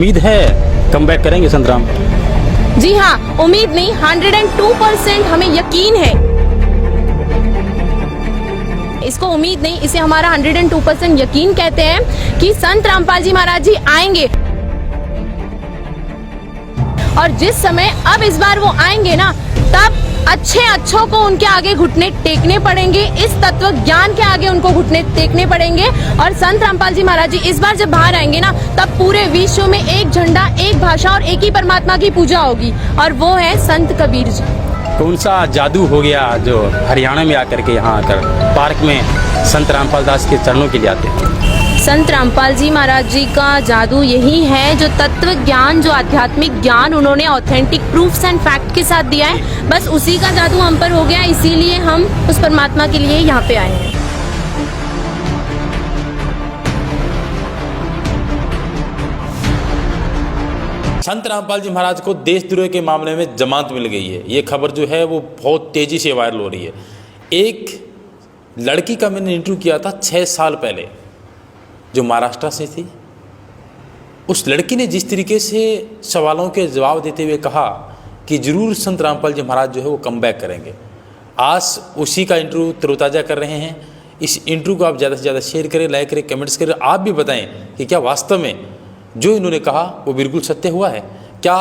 उम्मीद है come back करेंगे संत राम? जी हाँ, उम्मीद नहीं 102% हमें यकीन है। इसको उम्मीद नहीं, इसे हमारा 102% यकीन कहते हैं कि संत रामपाल जी महाराज जी आएंगे। और जिस समय अब इस बार वो आएंगे ना, तब अच्छों को उनके आगे घुटने टेकने पड़ेंगे, इस तत्व ज्ञान के आगे उनको घुटने टेकने पड़ेंगे। और संत रामपाल जी महाराज जी इस बार जब बाहर आएंगे ना, तब पूरे विश्व में एक झंडा, एक भाषा और एक ही परमात्मा की पूजा होगी, और वो है संत कबीर जी। कौन सा जादू हो गया जो हरियाणा में आकर के यहाँ आकर पार्क में संत रामपाल दास के चरणों के लिए आते हैं? संत रामपाल जी महाराज जी का जादू यही है, जो तत्व ज्ञान, जो आध्यात्मिक ज्ञान उन्होंने ऑथेंटिक प्रूफ्स एंड फैक्ट के साथ दिया है, बस उसी का जादू हम पर हो गया। इसीलिए हम उस परमात्मा के लिए यहाँ पे आए हैं। संत रामपाल जी महाराज को देशद्रोह के मामले में जमानत मिल गई है। ये खबर जो है वो बहुत तेज़ी से वायरल हो रही है। एक लड़की का मैंने इंटरव्यू किया था 6 साल पहले, जो महाराष्ट्र से थी। उस लड़की ने जिस तरीके से सवालों के जवाब देते हुए कहा कि ज़रूर संत रामपाल जी महाराज जो है वो कम बैक करेंगे। आज उसी का इंटरव्यू तरोताज़ा कर रहे हैं। इस इंटरव्यू को आप ज़्यादा से ज़्यादा शेयर करें, लाइक करें, कमेंट्स करें। आप भी बताएं कि क्या वास्तव में जो इन्होंने कहा वो बिल्कुल सत्य हुआ है? क्या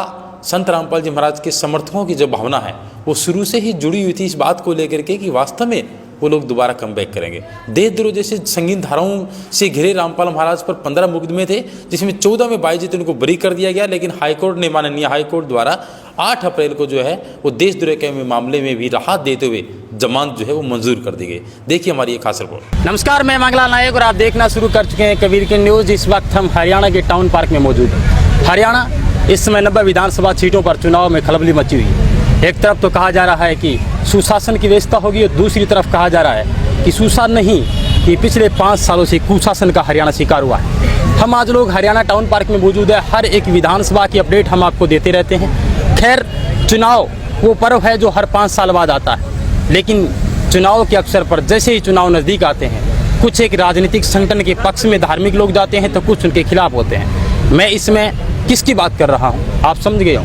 संत रामपाल जी महाराज के समर्थकों की जो भावना है वो शुरू से ही जुड़ी हुई थी इस बात को लेकर के कि वास्तव में वो लोग दोबारा कम बैक करेंगे? देशद्रोह जैसे संगीन धाराओं से घिरे रामपाल महाराज पर 15 मुकदमे थे, जिसमें 14 में बाइज्जत उनको बरी कर दिया गया। लेकिन हाईकोर्ट ने, माननीय हाईकोर्ट द्वारा 8 अप्रैल को जो है वो देशद्रोह के मामले में भी राहत देते हुए जमानत जो है वो मंजूर कर दी गई। देखिए हमारी ये खास रिपोर्ट। नमस्कार, मैं मंगलाल नायक और आप देखना शुरू कर चुके हैं कबीर की न्यूज़। इस वक्त हम हरियाणा के टाउन पार्क में मौजूद हैं। हरियाणा इस समय 90 विधानसभा सीटों पर चुनाव में खलबली मची हुई है। एक तरफ तो कहा जा रहा है कि सुशासन की व्यवस्था होगी, और दूसरी तरफ कहा जा रहा है कि सुशासन नहीं, कि पिछले 5 सालों से कुशासन का हरियाणा शिकार हुआ है। हम आज लोग हरियाणा टाउन पार्क में मौजूद है। हर एक विधानसभा की अपडेट हम आपको देते रहते हैं। खैर, चुनाव वो पर्व है जो हर 5 साल बाद आता है, लेकिन चुनाव के अवसर पर जैसे ही चुनाव नज़दीक आते हैं, कुछ एक राजनीतिक संगठन के पक्ष में धार्मिक लोग जाते हैं तो कुछ उनके खिलाफ होते हैं। मैं इसमें किसकी बात कर रहा हूँ आप समझ गए हो।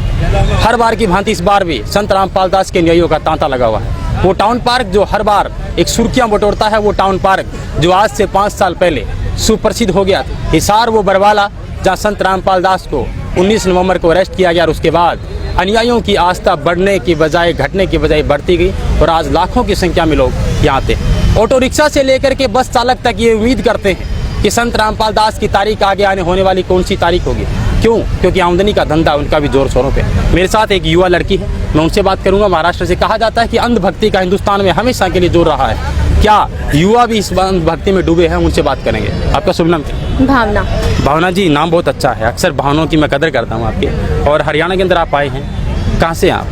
हर बार की भांति इस बार भी संत रामपाल दास के अनुयायियों का तांता लगा हुआ है। वो टाउन पार्क जो हर बार एक सुर्खियां बटोरता है, वो टाउन पार्क जो आज से 5 साल पहले सुप्रसिद्ध हो गया था। हिसार वो बरवाला, जहाँ संत रामपाल दास को 19 नवंबर को अरेस्ट किया गया, और उसके बाद अनुयायियों की आस्था बढ़ने की बजाय घटने की बजाय बढ़ती गई, और आज लाखों की संख्या में लोग यहाँ आते हैं। ऑटो रिक्शा से लेकर के बस चालक तक ये उम्मीद करते हैं कि संत रामपाल दास की तारीख आगे आने होने वाली कौन सी तारीख होगी। क्यों? क्योंकि आमदनी का धंधा उनका भी जोर शोरों पे। मेरे साथ एक युवा लड़की है, मैं उनसे बात करूंगा। महाराष्ट्र से कहा जाता है कि अंधभक्ति का हिंदुस्तान में हमेशा के लिए जोर रहा है। क्या युवा भी इस अंधभक्ति में डूबे हैं? उनसे बात करेंगे। आपका शुभ नाम क्या? भावना। भावना जी, नाम बहुत अच्छा है। अक्सर भावनाओं की मैं कदर करता हूँ आपके। और हरियाणा के अंदर आप आए हैं, कहाँ से आप?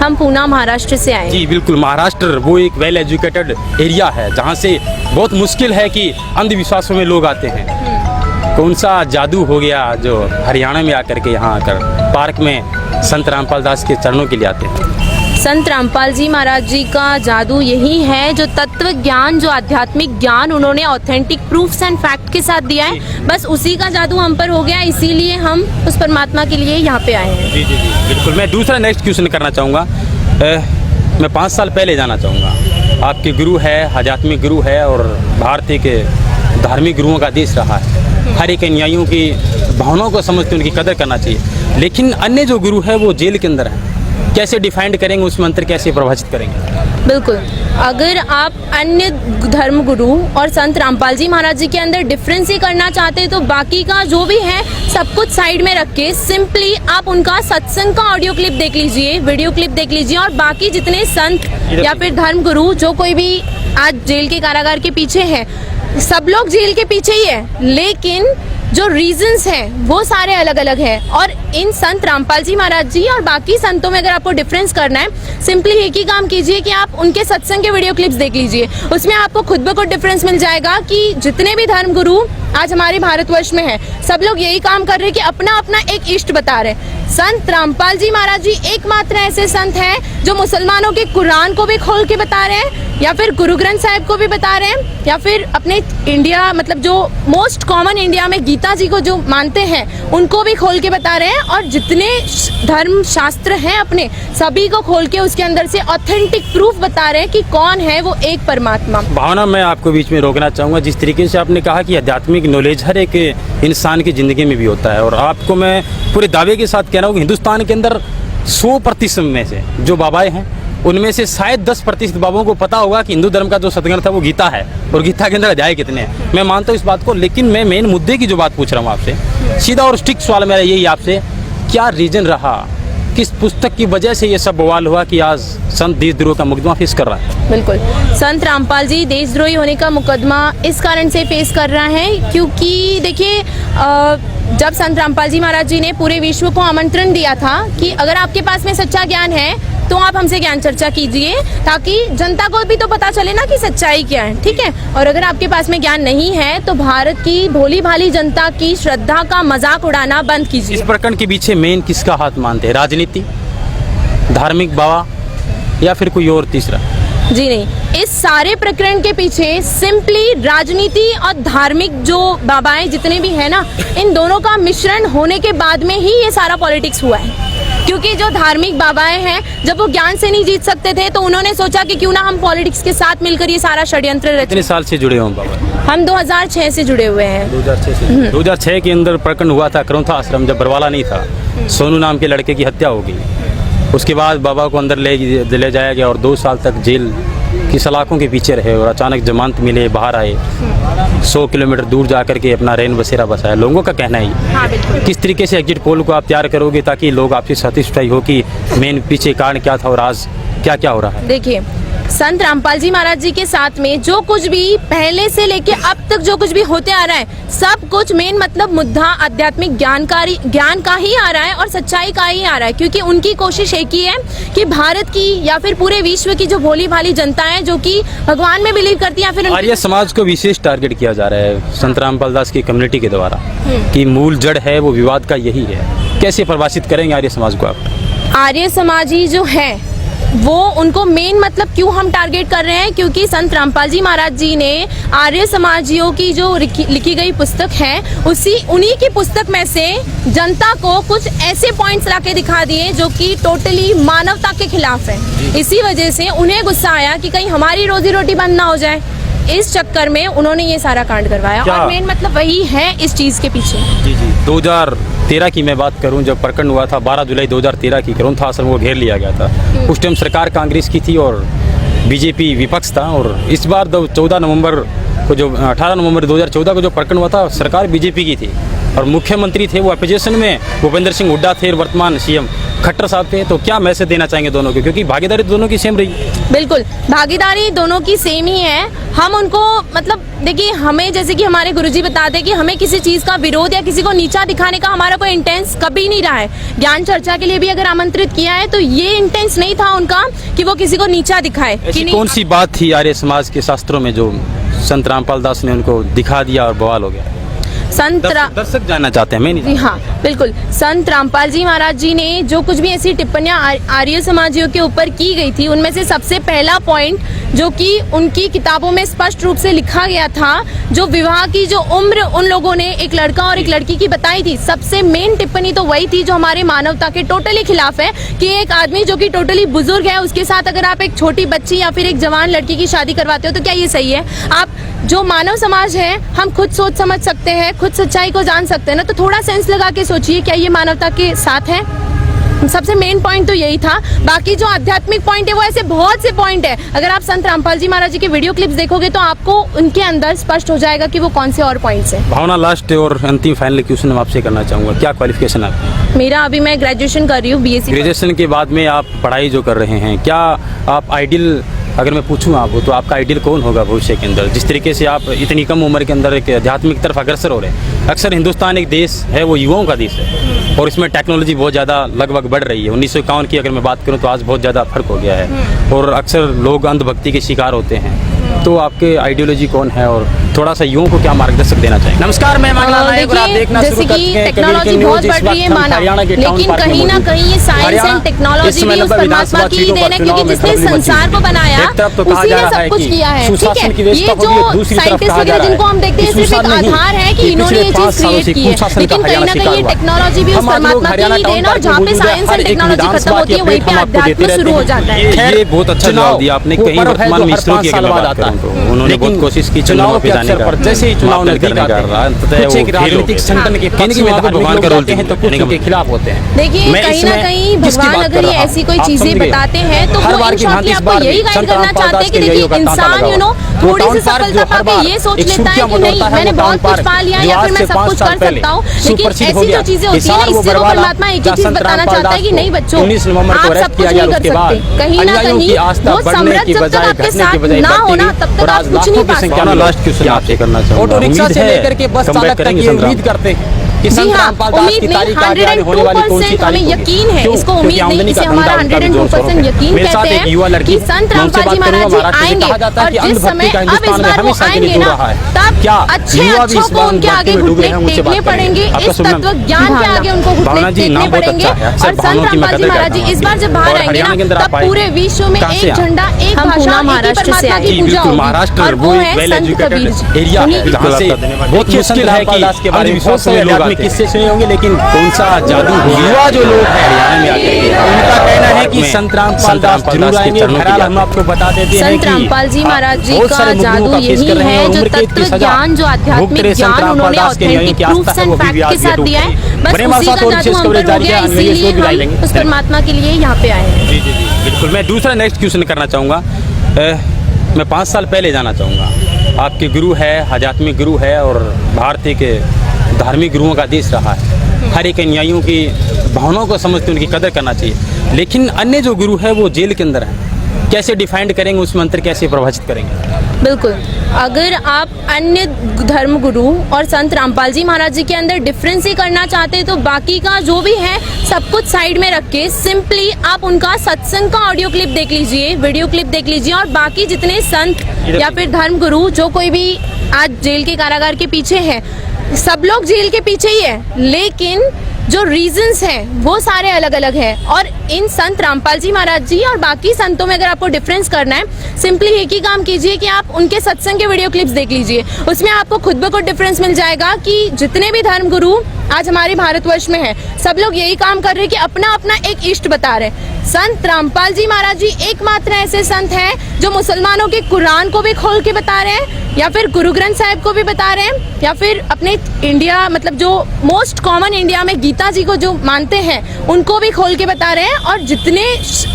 हम पूना महाराष्ट्र से आए। जी बिल्कुल, महाराष्ट्र वो एक वेल एजुकेटेड एरिया है जहाँ से बहुत मुश्किल है कि अंधविश्वासों में लोग आते हैं। कौन सा जादू हो गया जो हरियाणा में आकर के यहाँ आकर पार्क में संत रामपाल दास के चरणों के लिए आते हैं? संत रामपाल जी महाराज जी का जादू यही है, जो तत्व ज्ञान, जो आध्यात्मिक ज्ञान उन्होंने ऑथेंटिक प्रूफ्स एंड फैक्ट के साथ दिया है, बस उसी का जादू हम पर हो गया। इसीलिए हम उस परमात्मा के लिए यहाँ पे आए हैं। जी जी जी बिल्कुल। मैं दूसरा नेक्स्ट क्वेश्चन करना चाहूँगा। मैं 5 साल पहले जाना चाहूँगा। आपके गुरु है, आध्यात्मिक गुरु है, और भारतीय के धार्मिक गुरुओं का देश रहा है। हर एक अनुयायियों की भावनाओं को समझ के उनकी कदर करना चाहिए। लेकिन अन्य जो गुरु है वो जेल के अंदर है, कैसे डिफाइंड करेंगे, उस मंत्र कैसे परिभाषित करेंगे? बिल्कुल, अगर आप अन्य धर्म गुरु और संत रामपाल जी महाराज जी के अंदर डिफरेंस ही करना चाहते हैं, तो बाकी का जो भी है सब कुछ साइड में रख के सिंपली आप उनका सत्संग का ऑडियो क्लिप देख लीजिए, वीडियो क्लिप देख लीजिए। और बाकी जितने संत या फिर धर्म गुरु जो कोई भी आज जेल के कारागार के पीछे है, सब लोग जेल के पीछे ही है, लेकिन जो रीजंस हैं वो सारे अलग अलग है। और इन संत रामपाल जी महाराज जी और बाकी संतों में अगर आपको डिफरेंस करना है, सिंपली एक ही काम कीजिए कि आप उनके सत्संग के वीडियो क्लिप्स देख लीजिए। उसमें आपको खुद ब खुद डिफरेंस मिल जाएगा कि जितने भी धर्म गुरु आज हमारे भारतवर्ष में है, सब लोग यही काम कर रहे हैं कि अपना अपना एक इष्ट बता रहे हैं। संत रामपाल जी महाराज जी एकमात्र ऐसे संत हैं जो मुसलमानों के कुरान को भी खोल के बता रहे हैं, या फिर गुरु ग्रंथ साहिब को भी बता रहे हैं, या फिर अपने इंडिया मतलब जो मोस्ट कॉमन इंडिया में गीता गीता जी को जो मानते हैं उनको भी खोल के बता रहे हैं, और जितने धर्म शास्त्र हैं अपने सभी को खोल के उसके अंदर से ऑथेंटिक प्रूफ बता रहे हैं कि कौन है वो एक परमात्मा। भावना, मैं आपको बीच में रोकना चाहूँगा। जिस तरीके से आपने कहा कि आध्यात्मिक नॉलेज हर एक इंसान की ज़िंदगी में भी होता है, और आपको मैं पूरे दावे के साथ कह रहा हूँ कि हिंदुस्तान के अंदर 100% में से जो बाबाएं हैं उनमें से शायद 10% बाबाओं को पता होगा कि हिंदू धर्म का जो सदग्रंथ है वो गीता है, और गीता के अंदर अध्याय कितने हैं। मैं मानता हूँ इस बात को, लेकिन मैं मेन मुद्दे की जो बात पूछ रहा हूँ आपसे, सीधा और स्ट्रिक्ट सवाल मेरा यही आपसे, क्या रीजन रहा, किस पुस्तक की वजह से ये सब बवाल हुआ कि आज संत देशद्रोह का मुकदमा फेस कर रहा है? बिल्कुल, संत रामपाल जी देशद्रोही होने का मुकदमा इस कारण से फेस कर रहा है क्योंकि देखिए, जब संत रामपाल जी महाराज जी ने पूरे विश्व को आमंत्रण दिया था कि अगर आपके पास में सच्चा ज्ञान है तो आप हमसे ज्ञान चर्चा कीजिए, ताकि जनता को भी तो पता चले ना कि सच्चाई क्या है, ठीक है। और अगर आपके पास में ज्ञान नहीं है तो भारत की भोली भाली जनता की श्रद्धा का मजाक उड़ाना बंद कीजिए। इस प्रकरण के पीछे मेन किसका हाथ मानते हैं? राजनीति, धार्मिक बाबा, या फिर कोई और तीसरा? जी नहीं, इस सारे प्रकरण के पीछे सिंपली राजनीति और धार्मिक जो बाबाएं जितने भी हैं ना, इन दोनों का मिश्रण होने के बाद में ही ये सारा पॉलिटिक्स हुआ है। क्योंकि जो धार्मिक बाबाएं हैं, जब वो ज्ञान से नहीं जीत सकते थे तो उन्होंने सोचा कि क्यों ना हम पॉलिटिक्स के साथ मिलकर ये सारा षड्यंत्र रचें। कितने साल से जुड़े हो बाबा? हम 2006 से जुड़े हुए हैं। 2006 से? 2006 के अंदर प्रकरण हुआ था करौंथा आश्रम, जब बरवाला नहीं था, सोनू नाम के लड़के की हत्या हो गई। उसके बाद बाबा को अंदर ले जाया गया और 2 साल तक जेल की सलाखों के पीछे रहे, और अचानक जमानत मिले, बाहर आए, 100 किलोमीटर दूर जाकर के अपना रैन बसेरा बसाया। लोगों का कहना है हाँ, बिल्कुल। किस तरीके से एग्जिट पोल को आप तैयार करोगे ताकि लोग आपसे सैटिस्फाई हो कि मेन पीछे कारण क्या था और आज क्या क्या हो रहा है? देखिए, संत रामपाल जी महाराज जी के साथ में जो कुछ भी पहले से लेके अब तक जो कुछ भी होते आ रहा है, सब कुछ मेन मतलब मुद्दा आध्यात्मिक ज्ञान का ही आ रहा है और सच्चाई का ही आ रहा है। क्योंकि उनकी कोशिश एक ही है कि भारत की या फिर पूरे विश्व की जो भोली भाली जनता है जो कि भगवान में बिलीव करती है, फिर आर्य समाज को विशेष टारगेट किया जा रहा है संत रामपाल दास की कम्युनिटी के द्वारा कि मूल जड़ है वो विवाद का यही है। कैसे परिभाषित करेंगे आर्य समाज को आप? आर्य समाजी जो है वो उनको मेन मतलब क्यों हम टारगेट कर रहे हैं, क्योंकि संत रामपाल जी महाराज जी ने आर्य समाजियों की जो लिखी गई पुस्तक है उन्हीं की पुस्तक में से जनता को कुछ ऐसे पॉइंट्स लाके दिखा दिए जो कि टोटली मानवता के खिलाफ है। इसी वजह से उन्हें गुस्सा आया कि कहीं हमारी रोजी रोटी बंद ना हो जाए, इस चक्कर में उन्होंने ये सारा कांड करवाया। और मेन मतलब वही है इस चीज के पीछे। जी 2013 की मैं बात करूं, जब प्रकरण हुआ था 12 जुलाई 2013 की, करौंथा आश्रम को घेर लिया गया था। उस टाइम सरकार कांग्रेस की थी और बीजेपी विपक्ष था। और इस बार 18 नवंबर 2014 को जो प्रकरण हुआ था, सरकार बीजेपी की थी और मुख्यमंत्री थे वो अपोजिशन में भूपेंद्र सिंह हुड्डा थे और वर्तमान सीएम खट्टर साहब थे। तो क्या मैसेज देना चाहेंगे दोनों को, क्योंकि भागीदारी दोनों की सेम रही? बिल्कुल, भागीदारी दोनों की सेम ही है। हम उनको मतलब देखिए, हमें जैसे कि हमारे गुरुजी बताते कि हमें किसी चीज का विरोध या किसी को नीचा दिखाने का हमारा कोई इंटेंस कभी नहीं रहा है। ज्ञान चर्चा के लिए भी अगर आमंत्रित किया है तो ये इंटेंस नहीं था उनका कि वो किसी को नीचा दिखाए। ऐसी कौन सी बात थी आर्य समाज के शास्त्रों में जो संत रामपाल दास ने उनको दिखा दिया और बवाल हो गया? दर्शक जानना चाहते हैं, मैं नहीं। जी हाँ, बिल्कुल। संत रामपाल जी महाराज जी ने जो कुछ भी ऐसी टिप्पणियां आर्य समाजियों के ऊपर की गई थी, उनमें से सबसे पहला पॉइंट जो कि उनकी किताबों में स्पष्ट रूप से लिखा गया था, जो विवाह की जो उम्र उन लोगों ने एक लड़का और एक लड़की की बताई थी, सबसे मेन टिप्पणी तो वही थी जो हमारे मानवता के टोटली खिलाफ है कि एक आदमी जो कि टोटली बुजुर्ग है उसके साथ अगर आप एक छोटी बच्ची या फिर एक जवान लड़की की शादी करवाते हो तो क्या ये सही है? आप जो मानव समाज है, हम खुद सोच समझ सकते हैं, खुद सच्चाई को जान सकते हैं ना, तो थोड़ा सेंस लगा के सोचिए, क्या ये मानवता के साथ है? सबसे मेन पॉइंट तो यही था। बाकी जो आध्यात्मिक पॉइंट है वो ऐसे बहुत से पॉइंट है। अगर आप संत रामपाल जी महाराज जी के वीडियो क्लिप्स देखोगे तो आपको उनके अंदर स्पष्ट हो जाएगा कि वो कौन से और पॉइंट्स हैं। भावना, लास्ट और अंतिम फाइनल क्वेश्चन मैं आपसे करना चाहूँगा, क्या क्वालिफिकेशन है आपकी? मेरा अभी मैं ग्रेजुएशन कर रही हूँ, BSc। ग्रेजुएशन के बाद में आप पढ़ाई जो कर रहे हैं, क्या आप आइडियल, अगर मैं पूछूं आपको, तो आपका आइडियल कौन होगा भविष्य के अंदर? जिस तरीके से आप इतनी कम उम्र के अंदर एक आध्यात्मिक तरफ अग्रसर हो रहे हैं। अक्सर हिंदुस्तान एक देश है वो युवाओं का देश है और इसमें टेक्नोलॉजी बहुत ज़्यादा लगभग बढ़ रही है। 1951 की अगर मैं बात करूं तो आज बहुत ज़्यादा फर्क हो गया है और अक्सर लोग अंधभक्ति के शिकार होते हैं। तो आपके आइडियोलॉजी कौन है और थोड़ा सा युवाओं को क्या मार्गदर्शक देना चाहिए? नमस्कार, मैं मंगला नायक और आप देखना शुरू करते हैं टेक्नोलॉजी बहुत बढ़ रही है माना, लेकिन कहीं ना कहीं ये साइंस एंड टेक्नोलॉजी भी उस परमात्मा की ही देन है, क्योंकि जिसने संसार को बनाया उसी ने सब कुछ किया है। ठीक है, ये जो साइंटिस्ट वगैरह जिनको हम देखते हैं सिर्फ एक आधार है कि इन्होंने ये चीज क्रिएट की है, लेकिन कहीं ना कहीं ये टेक्नोलॉजी भी उस परमात्मा की ही देन, और जहाँ पे साइंस एंड टेक्नोलॉजी खत्म होती है वहीं पे अध्यात्म शुरू हो जाता है। ये बहुत अच्छा जवाब दिया आपने। कहीं वर्तमान में इसरो की अगर बात करूं तो उन्होंने बहुत कोशिश की चुनाव पे जाने का, जैसे ही चुनाव नजदीक आते हैं कुछ एक राजनीतिक संगठन के पक्ष में आकर भगवान का रोल हैं तो कुछ उनके खिलाफ होते हैं। देखिए कहीं ना कहीं भगवान अगर ये ऐसी कोई चीजें बताते हैं तो वो इन शॉर्टली आपको यही गाइड करना चाहते हैं कि देखिए इंसान थोड़ी सी सफलता पाके ये सोच लेता है कि नहीं मैंने बहुत कुछ पा लिया या फिर मैं सब कुछ कर सकता हूँ, लेकिन ऐसी जो चीजें होती है ना, इससे वो परमात्मा एक ही चीज बताना चाहता है कि नहीं बच्चों आप सब कुछ नहीं कर सकते। कहीं ना कहीं वो समृद्ध जब तक आपके साथ ना होना तब तक आप कुछ नहीं पा सकते। लास्ट क्वेश्चन आपसे करना चाहूँगा। ऑटो रिक्शा से लेकर के बस चालक तक ये उम्मीद करते हैं कि संत रामपाल दास की तारीख आगे आने होने वाली कौन सी तारीख हमें यकीन है, इसको उम्मीद नहीं, इसे हमारा 102% यकीन कहते हैं कि संत रामपाल जी महाराज जी आएंगे, और जिस समय अब इस बार वो आएंगे ना तब अच्छे अच्छों को उनके आगे घुटने टेकने पड़ेंगे, इस तत्व ज्ञान के आगे उनको घुटने टेकने पड़ेंगे। और संत रामपाल जी महाराज जी इस बार जब बाहर आएंगे ना तब पूरे विश्व में एक झंडा, एक भाषा, एक परमात्मा की पूजा होगी, और वो है संत कबीर जी। बहुत मुश्किल है कि किससे सुने होंगे, लेकिन कौन सा जादू युवा जो लोग हैं हरियाणा में आकर उनका कहना है कि संत रामपाल दास जरूर आएंगे। बहरहाल हम आपको बता देते हैं संत रामपाल जी महाराज जी का जादू यही है, जो तत्व ज्ञान, जो आध्यात्मिक ज्ञान उन्होंने ऑथेंटिक प्रूफ्स एंड फैक्ट के साथ दिया है, बस उसी का जादू हम पर हो गया, इसीलिए हम उस परमात्मा के लिए यहाँ पे आए हैं। जी जी जी बिल्कुल। मैं दूसरा नेक्स्ट क्वेश्चन करना चाहूँगा। मैं 5 साल पहले जाना चाहूँगा। आपके गुरु है, आध्यात्मिक गुरु है और भारतीय के धार्मिक गुरुओं का देश रहा है। हर एक अनुयायियों की भावनाओं को समझते उनकी कदर करना चाहिए, लेकिन अन्य जो गुरु है वो जेल के अंदर है। कैसे डिफाइंड करेंगे उस मंत्र, कैसे प्रभावित करेंगे? बिल्कुल, अगर आप अन्य धर्म गुरु और संत रामपाल जी महाराज जी के अंदर डिफरेंस ही करना चाहते हैं तो बाकी का जो भी है सब कुछ साइड में रख के सिंपली आप उनका सत्संग का ऑडियो क्लिप देख लीजिए, वीडियो क्लिप देख लीजिए, और बाकी जितने संत या फिर धर्म गुरु जो कोई भी आज जेल के कारागार के पीछे है, सब लोग जेल के पीछे ही है, लेकिन जो रीजंस हैं वो सारे अलग अलग हैं। और इन संत रामपाल जी महाराज जी और बाकी संतों में अगर आपको डिफरेंस करना है, सिंपली एक ही काम कीजिए कि आप उनके सत्संग के वीडियो क्लिप्स देख लीजिए, उसमें आपको खुद ब खुद डिफरेंस मिल जाएगा कि जितने भी धर्म गुरु आज हमारे भारतवर्ष में है सब लोग यही काम कर रहे हैं कि अपना अपना एक इष्ट बता रहे हैं। संत रामपाल जी महाराज जी एकमात्र ऐसे संत हैं जो मुसलमानों के कुरान को भी खोल के बता रहे हैं, या फिर गुरु ग्रंथ साहिब को भी बता रहे हैं, या फिर अपने इंडिया मतलब जो मोस्ट कॉमन इंडिया में गीता जी को जो मानते हैं उनको भी खोल के बता रहे हैं, और जितने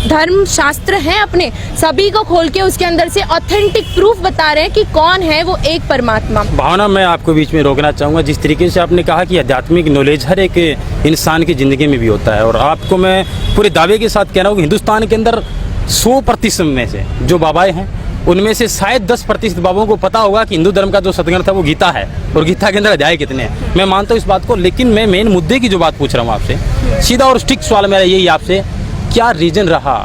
धर्म शास्त्र हैं अपने सभी को खोल के उसके अंदर से ऑथेंटिक प्रूफ बता रहे हैं कि कौन है वो एक परमात्मा। भावना, मैं आपको बीच में रोकना चाहूँगा। जिस तरीके से आपने कहा कि आध्यात्मिक नॉलेज हर एक इंसान की ज़िंदगी में भी होता है, और आपको मैं पूरे दावे के साथ कह रहा हूँ कि हिंदुस्तान के अंदर 100% में से जो बाबाएं हैं उनमें से शायद 10% बाबों को पता होगा कि हिंदू धर्म का जो सदग्रंथ था वो गीता है, और गीता के अंदर अध्याय कितने हैं। मैं मानता हूँ इस बात को, लेकिन मैं मेन मुद्दे की जो बात पूछ रहा हूँ आपसे, सीधा और स्ट्रिक्ट सवाल मेरा यही आपसे, क्या रीजन रहा,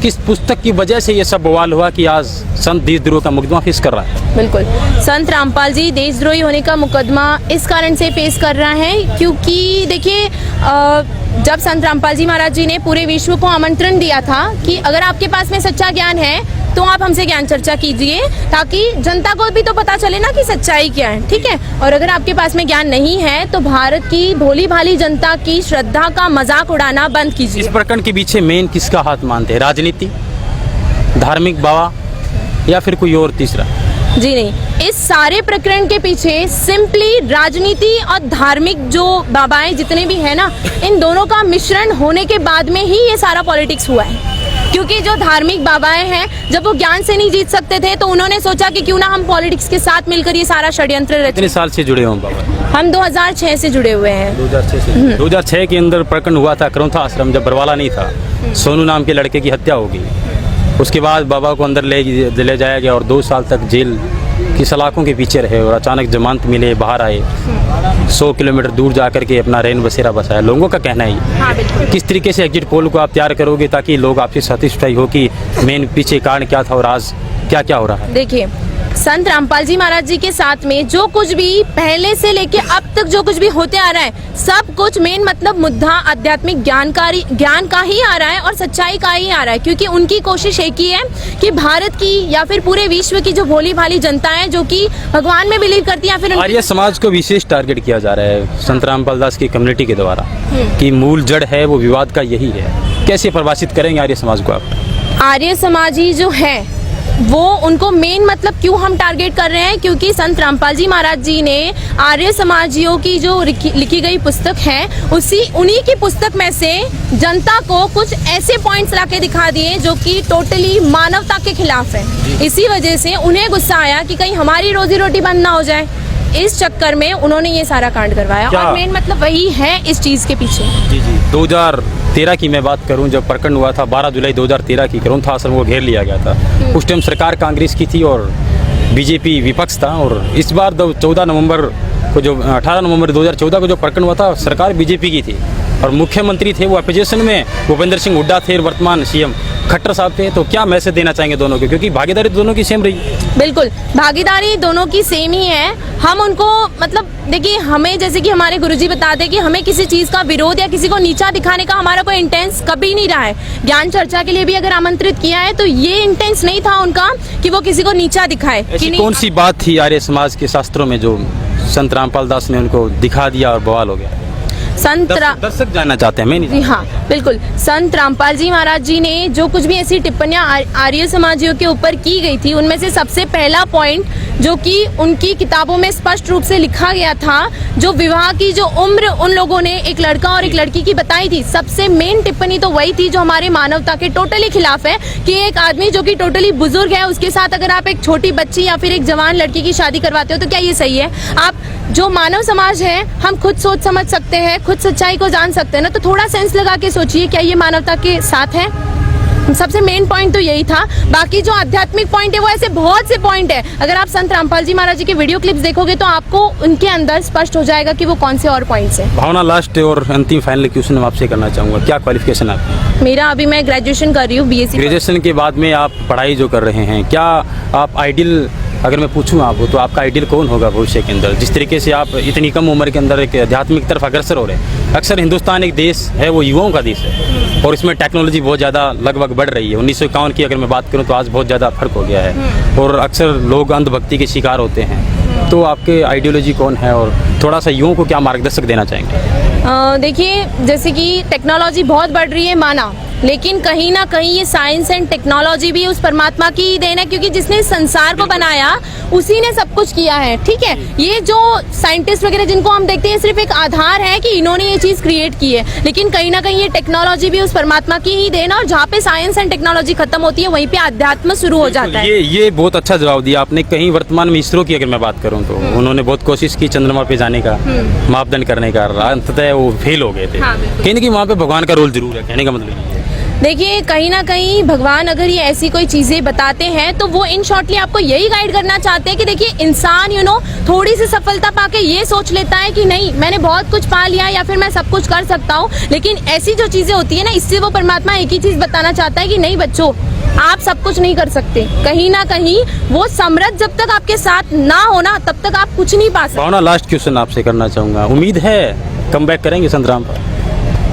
किस पुस्तक की वजह से ये सब बवाल हुआ कि आज संत देशद्रोह का मुकदमा फेस कर रहा है? बिल्कुल, संत रामपाल जी देशद्रोही होने का मुकदमा इस कारण से फेस कर रहा है क्योंकि देखिए जब संत रामपाल जी महाराज जी ने पूरे विश्व को आमंत्रण दिया था कि अगर आपके पास में सच्चा ज्ञान है तो आप हमसे ज्ञान चर्चा कीजिए, ताकि जनता को भी तो पता चले ना कि सच्चाई क्या है, ठीक है। और अगर आपके पास में ज्ञान नहीं है तो भारत की भोली भाली जनता की श्रद्धा का मजाक उड़ाना बंद कीजिए। इस प्रकरण के पीछे मेन किसका हाथ मानते हैं? राजनीति, धार्मिक बाबा, या फिर कोई और तीसरा? जी नहीं, इस सारे प्रकरण के पीछे सिंपली राजनीति और धार्मिक जो बाबाएं जितने भी हैं ना, इन दोनों का मिश्रण होने के बाद में ही ये सारा पॉलिटिक्स हुआ है। क्योंकि जो धार्मिक बाबाएं हैं जब वो ज्ञान से नहीं जीत सकते थे तो उन्होंने सोचा कि क्यों ना हम पॉलिटिक्स के साथ मिलकर ये सारा षड्यंत्र रचें। कितने साल से जुड़े हैं बाबा? हम 2006 से जुड़े हुए हैं। 2006 से? 2006 के अंदर प्रकरण हुआ था करौंथा आश्रम, जब बरवाला नहीं था, सोनू नाम के लड़के की हत्या होगी। उसके बाद बाबा को अंदर ले जाया गया और 2 साल तक जेल की सलाखों के पीछे रहे, और अचानक जमानत मिले, बाहर आए, 100 किलोमीटर दूर जाकर के अपना रैन बसेरा बसाया। लोगों का कहना है हाँ, किस तरीके से एग्जिट पोल को आप तैयार करोगे ताकि लोग आपसे सैटिस्फाई हो कि मेन पीछे कारण क्या था और आज क्या क्या हो रहा है? देखिए, संत रामपाल जी महाराज जी के साथ में जो कुछ भी पहले से लेके अब तक जो कुछ भी होते आ रहा है, सब कुछ मेन मतलब मुद्दा आध्यात्मिक ज्ञान का ही आ रहा है और सच्चाई का ही आ रहा है, क्योंकि उनकी कोशिश एक ही है कि भारत की या फिर पूरे विश्व की जो भोली भाली जनता है जो कि भगवान में बिलीव करती है या फिर आर्य समाज को विशेष टारगेट किया जा रहा है संत रामपाल दास की कम्युनिटी के द्वारा कि मूल जड़ है वो विवाद का यही है। कैसे परिभाषित करेंगे आर्य समाज को आप? आर्य समाजी जो है वो उनको मेन मतलब क्यों हम टारगेट कर रहे हैं, क्योंकि संत रामपाल जी महाराज जी ने आर्य समाजियों की जो लिखी गई पुस्तक है उन्हीं की पुस्तक में से जनता को कुछ ऐसे पॉइंट्स लाके दिखा दिए जो कि टोटली मानवता के खिलाफ है। इसी वजह से उन्हें गुस्सा आया कि कहीं हमारी रोजी रोटी बंद ना हो जाए, इस चक्कर में उन्होंने ये सारा कांड करवाया और मेन मतलब वही है इस चीज के पीछे। जी 2013 की मैं बात करूं, जब प्रकरण हुआ था 12 जुलाई 2013 की करूं था, आश्रम को घेर लिया गया था। उस टाइम सरकार कांग्रेस की थी और बीजेपी विपक्ष था। और इस बार 18 नवंबर 2014 को जो प्रकरण हुआ था, सरकार बीजेपी की थी और मुख्यमंत्री थे वो अपोजिशन में भूपेंद्र सिंह हुड्डा थे, वर्तमान सीएम खट्टर साहब थे। तो क्या मैसेज देना चाहेंगे दोनों को, क्योंकि भागीदारी दोनों की सेम रही? बिल्कुल, भागीदारी दोनों की सेम ही है। हम उनको मतलब देखिए, हमें जैसे कि हमारे गुरुजी बताते हैं कि हमें किसी चीज का विरोध या किसी को नीचा दिखाने का हमारा कोई इंटेंस कभी नहीं रहा है। ज्ञान चर्चा के लिए भी अगर आमंत्रित किया है तो ये इंटेंस नहीं था उनका कि वो किसी को नीचा दिखाए। ऐसी कौन सी बात थी आर्य समाज के शास्त्रों में जो संत रामपाल दास ने उनको दिखा दिया और बवाल हो गया? दर्शक जानना चाहते हैं। मैं नहीं। हाँ बिल्कुल, संत रामपाल जी महाराज जी ने जो कुछ भी ऐसी टिप्पणियां आर्य समाजियों के ऊपर की गई थी, उनमें से सबसे पहला पॉइंट जो कि उनकी किताबों में स्पष्ट रूप से लिखा गया था, जो विवाह की जो उम्र उन लोगों ने एक लड़का और एक लड़की की बताई थी, सबसे मेन टिप्पणी तो वही थी जो हमारे मानवता के टोटली खिलाफ है कि एक आदमी जो कि टोटली बुजुर्ग है उसके साथ अगर आप एक छोटी बच्ची या फिर एक जवान लड़की की शादी करवाते हो तो क्या ये सही है? आप जो मानव समाज है हम खुद सोच समझ सकते हैं, खुद सच्चाई को जान सकते हैं ना, तो थोड़ा सेंस लगा के सोचिए क्या ये मानवता के साथ है? सबसे मेन पॉइंट तो यही था। बाकी जो आध्यात्मिक पॉइंट है वो ऐसे बहुत से पॉइंट है, अगर आप संत रामपाल जी महाराज जी के वीडियो क्लिप्स देखोगे तो आपको उनके अंदर स्पष्ट हो जाएगा कि वो कौन से और पॉइंट्स हैं। भावना, लास्ट और अंतिम फाइनल क्वेश्चन मैं आपसे करना चाहूँगा, क्या क्वालिफिकेशन आपकी? मेरा अभी मैं ग्रेजुएशन कर रही हूँ, बीएससी। ग्रेजुएशन के बाद में आप पढ़ाई जो कर रहे हैं, क्या आप आइडियल, अगर मैं पूछूं आपको तो आपका आइडियल कौन होगा भविष्य के अंदर? जिस तरीके से आप इतनी कम उम्र के अंदर एक आध्यात्मिक तरफ अग्रसर हो रहे हैं। अक्सर हिंदुस्तान एक देश है वो युवाओं का देश है और इसमें टेक्नोलॉजी बहुत ज़्यादा लगभग बढ़ रही है। 1951 की अगर मैं बात करूं तो आज बहुत ज़्यादा फर्क हो गया है और अक्सर लोग अंधभक्ति के शिकार होते हैं। तो आपके आइडियोलॉजी कौन है और थोड़ा सा युवाओं को क्या मार्गदर्शक देना चाहेंगे? देखिए, जैसे कि टेक्नोलॉजी बहुत बढ़ रही है माना, लेकिन कहीं ना कहीं ये साइंस एंड टेक्नोलॉजी भी उस परमात्मा की ही देन है, क्योंकि जिसने संसार को बनाया उसी ने सब कुछ किया है। ठीक है, ये जो साइंटिस्ट वगैरह जिनको हम देखते हैं सिर्फ एक आधार है कि इन्होंने ये चीज क्रिएट की है, लेकिन कहीं ना कहीं ये टेक्नोलॉजी भी उस परमात्मा की ही देन है। और जहाँ पे साइंस एंड टेक्नोलॉजी खत्म होती है वहीं पे अध्यात्म शुरू हो जाता है। ये बहुत अच्छा जवाब दिया आपने। कहीं वर्तमान में इसरो की अगर मैं बात करूँ तो उन्होंने बहुत कोशिश की चंद्रमा पे जाने का, मापदंड करने का, अंततः वो फेल हो गए थे। कहीं ना कहीं वहाँ पे भगवान का रोल जरूर है, कहने का मतलब। देखिए, कहीं ना कहीं भगवान अगर ये ऐसी कोई चीजें बताते हैं तो वो इन शॉर्टली आपको यही गाइड करना चाहते हैं कि देखिए इंसान थोड़ी सी सफलता पाके ये सोच लेता है कि नहीं मैंने बहुत कुछ पा लिया या फिर मैं सब कुछ कर सकता हूँ, लेकिन ऐसी जो चीजें होती है ना, इससे वो परमात्मा एक ही चीज बताना चाहता है कि नहीं बच्चों, आप सब कुछ नहीं कर सकते। कहीं ना कहीं वो समृद्ध जब तक आपके साथ ना होना तब तक आप कुछ नहीं पा सकते। भावना, लास्ट क्वेश्चन आपसे करना चाहूंगा, उम्मीद है कम बैक करेंगे संत रामपाल?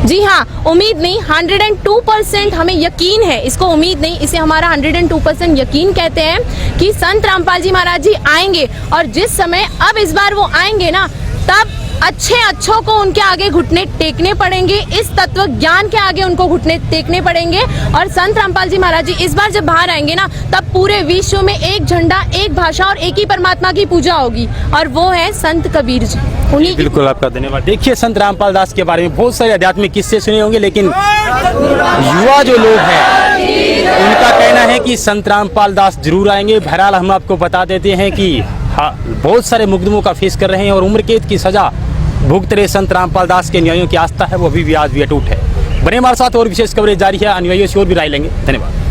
जी हाँ, उम्मीद नहीं, 102% हमें यकीन है। इसको उम्मीद नहीं, इसे हमारा 102% यकीन कहते हैं कि संत रामपाल जी महाराज जी आएंगे। और जिस समय अब इस बार वो आएंगे ना, तब अच्छों को उनके आगे घुटने टेकने पड़ेंगे, इस तत्व ज्ञान के आगे उनको घुटने टेकने पड़ेंगे। और संत रामपाल जी महाराज जी इस बार जब बाहर आएंगे ना, तब पूरे विश्व में एक झंडा, एक भाषा और एक ही परमात्मा की पूजा होगी, और वो है संत कबीर जी। उन्हीं बिल्कुल, आपका धन्यवाद। देखिए, संत रामपाल दास के बारे में बहुत सारे आध्यात्मिक किस्से सुने होंगे, लेकिन युवा जो लोग हैं उनका कहना है कि संत रामपाल दास जरूर आएंगे। बहरहाल हम आपको बता देते हैं कि बहुत सारे मुकदमों का फेस कर रहे हैं और उम्र कैद की सजा भुगत रहे संत रामपाल दास के अनुयायियों की आस्था है वो अभी भी आज भी अटूट है। बने हमारे साथ, और विशेष कवरेज जारी है, अनुयायियों से और भी राय लेंगे। धन्यवाद।